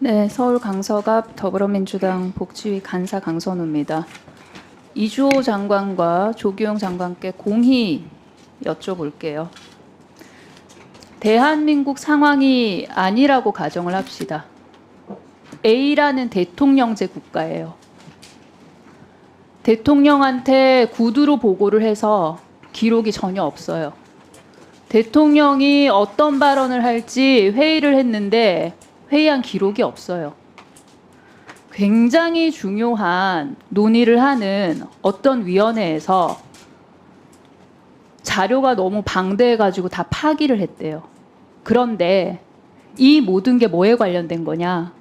네, 서울 강서갑 더불어민주당 복지위 간사 강선우입니다. 이주호 장관과 조규영 장관께 공히 여쭤볼게요. 대한민국 상황이 아니라고 가정을 합시다. A라는 대통령제 국가예요. 대통령한테 구두로 보고를 해서 기록이 전혀 없어요. 대통령이 어떤 발언을 할지 회의를 했는데 회의한 기록이 없어요. 굉장히 중요한 논의를 하는 어떤 위원회에서 자료가 너무 방대해가지고 다 파기를 했대요. 그런데 이 모든 게 뭐에 관련된 거냐?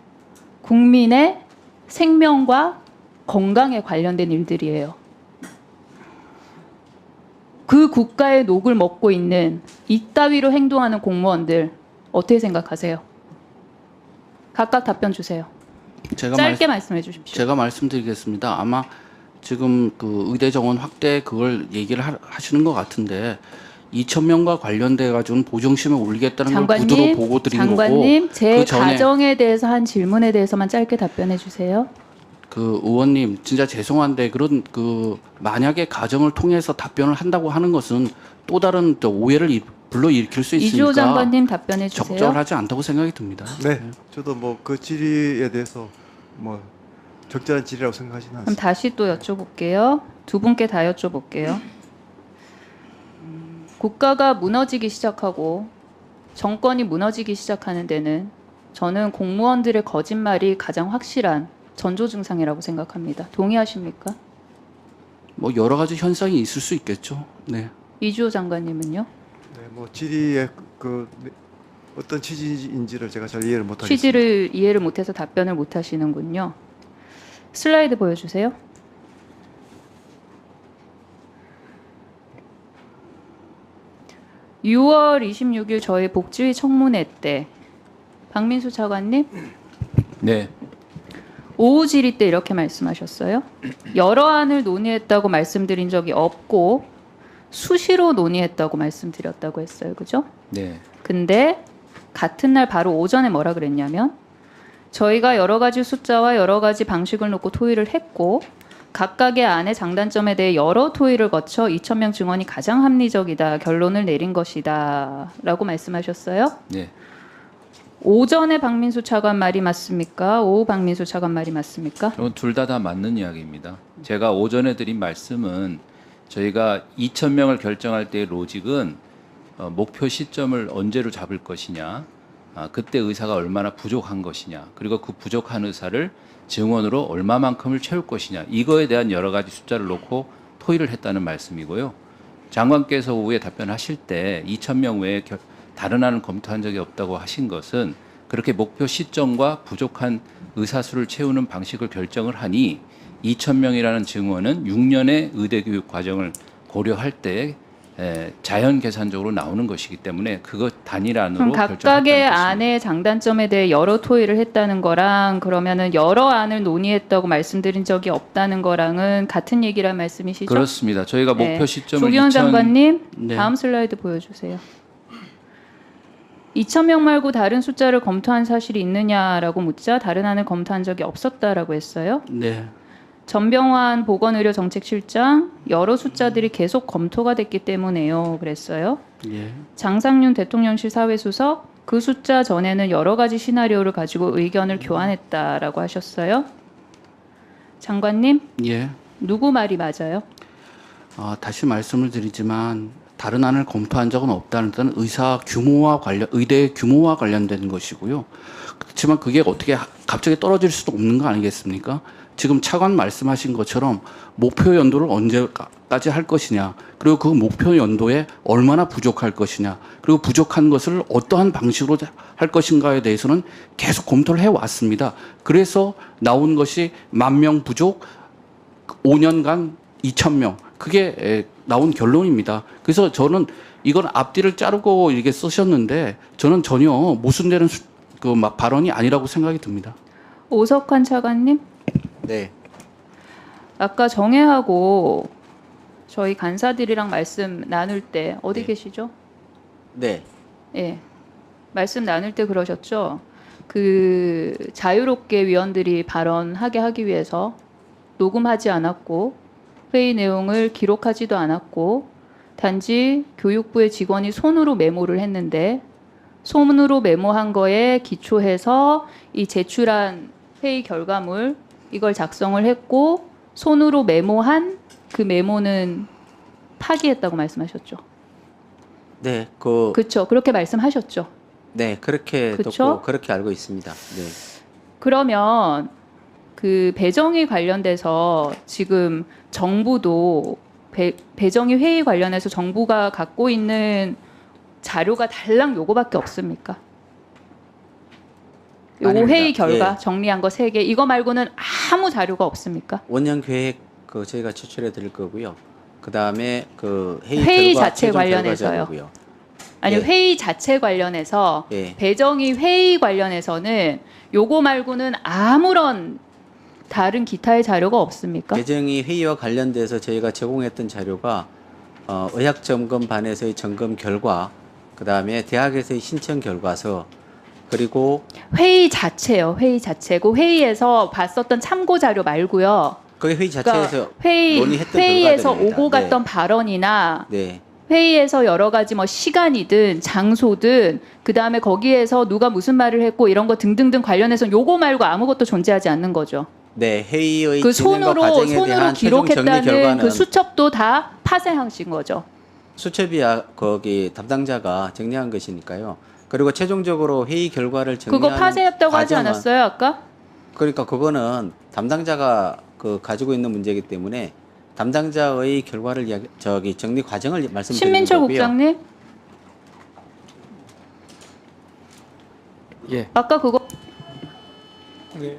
국민의 생명과 건강에 관련된 일들이에요. 그 국가의 녹을 먹고 있는 이따위로 행동하는 공무원들 어떻게 생각하세요? 각각 답변 주세요. 짧게 말씀해 주십시오. 제가 말씀드리겠습니다. 아마 지금 그 의대 정원 확대 그걸 얘기를 하시는 것 같은데 2,000명과 관련돼 가지고는 보정심에 올리겠다는 걸 구두로 보고 드린 거고. 장관님, 제 그 전에 가정에 대해서 한 질문에 대해서만 짧게 답변해 주세요. 그 의원님 진짜 죄송한데 그런 그 만약에 가정을 통해서 답변을 한다고 하는 것은 또 다른 또 오해를 불러일으킬 수 있으니까 이주호 장관님 답변해 주세요. 적절하지 않다고 생각이 듭니다. 네, 저도 뭐 그 질의에 대해서 뭐 적절한 질의라고 생각하지는 그럼 않습니다. 다시 또 여쭤볼게요. 두 분께 다 여쭤볼게요. 국가가 무너지기 시작하고 정권이 무너지기 시작하는 데는 저는 공무원들의 거짓말이 가장 확실한 전조 증상이라고 생각합니다. 동의하십니까? 뭐 여러 가지 현상이 있을 수 있겠죠. 네. 이주호 장관님은요? 네, 뭐 질의의 어떤 취지인지를 제가 잘 이해를 못하겠습니다. 취지를 이해를 못해서 답변을 못하시는군요. 슬라이드 보여주세요. (6월 26일) 저희 복지위 청문회 때 박민수 차관님 네, 오후 질의 때 이렇게 말씀하셨어요. 여러 안을 논의했다고 말씀드린 적이 없고 수시로 논의했다고 말씀드렸다고 했어요. 그죠? 네, 근데 같은 날 바로 오전에 뭐라 그랬냐면 저희가 여러 가지 숫자와 여러 가지 방식을 놓고 토의를 했고 각각의 안의 장단점에 대해 여러 토의를 거쳐 2,000명 증원이 가장 합리적이다 결론을 내린 것이다 라고 말씀하셨어요. 네. 오전에 박민수 차관 말이 맞습니까? 오후 박민수 차관 말이 맞습니까? 저는 둘 다 맞는 이야기입니다. 제가 오전에 드린 말씀은 저희가 2,000명을 결정할 때의 로직은 목표 시점을 언제로 잡을 것이냐, 그때 의사가 얼마나 부족한 것이냐, 그리고 그 부족한 의사를 증원으로 얼마만큼을 채울 것이냐, 이거에 대한 여러 가지 숫자를 놓고 토의를 했다는 말씀이고요. 장관께서 오후에 답변하실 때 2,000명 외에 다른 안을 검토한 적이 없다고 하신 것은 그렇게 목표 시점과 부족한 의사 수를 채우는 방식을 결정을 하니 2,000명이라는 증원은 6년의 의대 교육 과정을 고려할 때 자연 계산적으로 나오는 것이기 때문에 그것 단일안으로 그럼 각각의 결정했다는 안의 장단점에 대해 여러 토의를 했다는 거랑 그러면은 여러 안을 논의했다고 말씀드린 적이 없다는 거랑은 같은 얘기란 말씀이시죠? 그렇습니다. 저희가 네. 목표 시점을 조기현 장관님 네. 다음 슬라이드 보여주세요. 2,000명 말고 다른 숫자를 검토한 사실이 있느냐라고 묻자 다른 안을 검토한 적이 없었다라고 했어요. 네. 전병환 보건의료정책실장 여러 숫자들이 계속 검토가 됐기 때문에요. 그랬어요. 예. 장상윤 대통령실 사회수석 그 숫자 전에는 여러 가지 시나리오를 가지고 의견을 교환했다라고 하셨어요. 장관님 예. 누구 말이 맞아요? 다시 말씀을 드리지만 다른 안을 검토한 적은 없다는 뜻은 의대 규모와 관련된 것이고요. 그렇지만 그게 어떻게 갑자기 떨어질 수도 없는 거 아니겠습니까? 지금 차관 말씀하신 것처럼 목표 연도를 언제까지 할 것이냐, 그리고 그 목표 연도에 얼마나 부족할 것이냐, 그리고 부족한 것을 어떠한 방식으로 할 것인가에 대해서는 계속 검토를 해왔습니다. 그래서 나온 것이 10,000명 부족, 5년간 2,000명, 그게 나온 결론입니다. 그래서 저는 이건 앞뒤를 자르고 이렇게 쓰셨는데 저는 전혀 모순되는 발언이 아니라고 생각이 듭니다. 오석환 차관님 네. 아까 정혜하고 저희 간사들이랑 말씀 나눌 때 어디 네. 계시죠? 네. 예. 말씀 나눌 때 그러셨죠. 그 자유롭게 위원들이 발언하게 하기 위해서 녹음하지 않았고 회의 내용을 기록하지도 않았고 단지 교육부의 직원이 손으로 메모를 했는데 손으로 메모한 거에 기초해서 이 제출한 회의 결과물 이걸 작성을 했고 손으로 메모한 그 메모는 파기했다고 말씀하셨죠. 네, 그렇죠. 그렇게 말씀하셨죠. 네, 그렇게 그쵸? 듣고 그렇게 알고 있습니다. 네. 그러면 그 배정위 관련돼서 지금 정부도 배정위 회의 관련해서 정부가 갖고 있는 자료가 달랑 요거밖에 없습니까? 요거 아닙니다. 회의 결과 예. 정리한 거 3개 이거 말고는 아무 자료가 없습니까? 원년 계획 저희가 제출해 드릴 거고요. 그다음에 그 회의 회의 결과, 자체 최종 결과 관련해서요. 자료고요. 아니 예. 회의 자체 관련해서 예. 배정위 회의 관련해서는 요거 말고는 아무런 다른 기타의 자료가 없습니까? 배정위 회의와 관련돼서 저희가 제공했던 자료가 의학 점검반에서의 점검 결과, 그다음에 대학에서의 신청 결과서, 그리고 회의 자체요. 회의 자체고 회의에서 봤었던 참고 자료 말고요. 거기 회의 그러니까 자체에서 회의에서 결과들입니다. 오고 네. 갔던 발언이나 네. 회의에서 여러 가지 뭐 시간이든 장소든 그다음에 거기에서 누가 무슨 말을 했고 이런 거 등등등 관련해서 요거 말고 아무것도 존재하지 않는 거죠. 네, 회의의 그 진행과 손으로 과정에 대한 최종 정리 기록했다는 결과는 그 수첩도 다 파쇄하신 거죠. 수첩이야 거기 담당자가 정리한 것이니까요. 그리고 최종적으로 회의 결과를 정리하는 그거 파쇄했다고 하지 과정은, 않았어요, 아까? 그러니까 그거는 담당자가 가지고 있는 문제이기 때문에 담당자의 결과를 정리 과정을 말씀드리는 신민철 거고요. 국장님, 예. 아까 그거 네.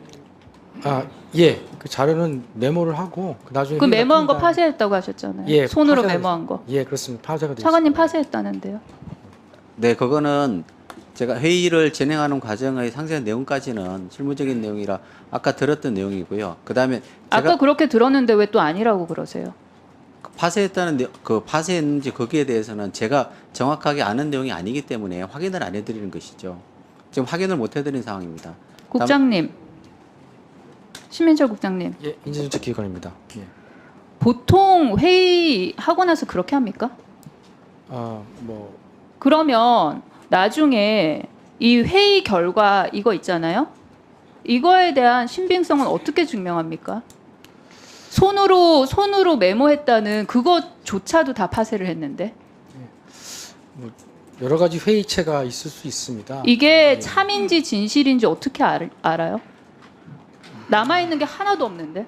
예. 그 자료는 메모를 하고 나중에 그 회의가 메모한 거 끝난- 파쇄했다고 하셨잖아요. 예, 손으로 파쇄가- 메모한 거. 예, 그렇습니다. 파쇄가 됐습니다. 차관님 파쇄했다는데요. 네, 그거는 제가 회의를 진행하는 과정의 상세한 내용까지는 실무적인 내용이라 아까 들었던 내용이고요. 그다음에 아까 제가 그렇게 들었는데 왜 또 아니라고 그러세요? 파쇄했다는 파쇄했는지 거기에 대해서는 제가 정확하게 아는 내용이 아니기 때문에 확인을 안 해드리는 것이죠. 지금 확인을 못 해드린 상황입니다. 국장님, 신민철 국장님, 예, 인재정책기관입니다. 예. 보통 회의 하고 나서 그렇게 합니까? 뭐 그러면 나중에 이 회의 결과 이거 있잖아요. 이거에 대한 신빙성은 어떻게 증명합니까? 손으로 메모했다는 그것조차도 다 파쇄를 했는데 여러 가지 회의체가 있을 수 있습니다. 이게 참인지 진실인지 어떻게 알아요? 남아 있는 게 하나도 없는데.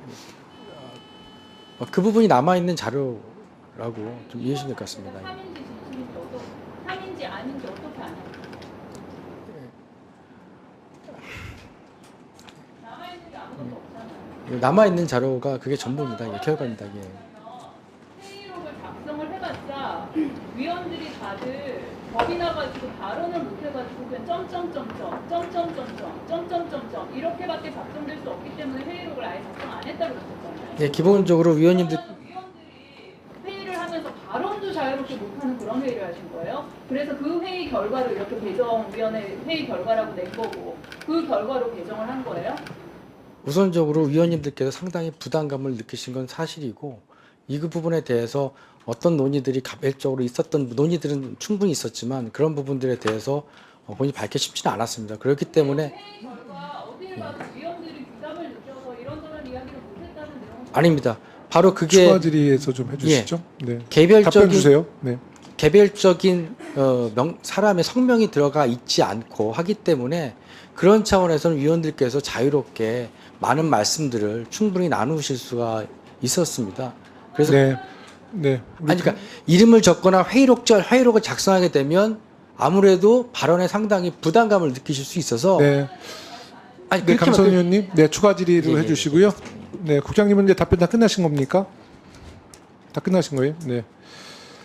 그 부분이 남아 있는 자료라고 좀 이해해 주실 것 같습니다. 참인지 아닌지 어떻게 아냐? 남아 있는 게 아무것도 없잖아요. 남아 있는 자료가 그게 전부입니다. 예, 결과입니다. 예. 회의록을 작성을 해봤자 위원들이 다들 겁이 나가지고 발언을 못 해가지고 그냥 점점점점 이렇게밖에 작성될 수 없기 때문에 회의록을 아예 작성 안 했다고 그러셨잖아요. 예, 기본적으로 위원님들 위원들이 회의를 하면서 발언도 자유롭게 못하는 그런 회의를 하신 거예요. 그래서 그 회의 결과를 이렇게 배정위원회 회의 결과라고 낸 거고 그 결과로 배정을 한 거예요. 우선적으로 위원님들께서 상당히 부담감을 느끼신 건 사실이고 이 부분에 대해서 어떤 논의들이 개별적으로 있었던 논의들은 충분히 있었지만 그런 부분들에 대해서 본인이 밝히 싶지는 않았습니다. 그렇기 때문에 회의 결과 어디에 가서 위원들이 부담을 느껴서 이런저런 이야기를 못했다는 내용은 아닙니다. 바로 그게 추가 질의에서 좀 해주시죠. 네. 답변 개별적인 주세요. 네. 개별적인 사람의 성명이 들어가 있지 않고 하기 때문에 그런 차원에서는 위원들께서 자유롭게 많은 말씀들을 충분히 나누실 수가 있었습니다. 그래서 네. 네. 아니 그러니까 이름을 적거나 회의록을 작성하게 되면 아무래도 발언에 상당히 부담감을 느끼실 수 있어서 네. 아니 네, 그렇게 강선 하면 의원님. 네, 추가 질의를 예, 예. 해주시고요. 네, 국장님은 이제 답변 다 끝나신 겁니까? 다 끝나신 거예요? 네.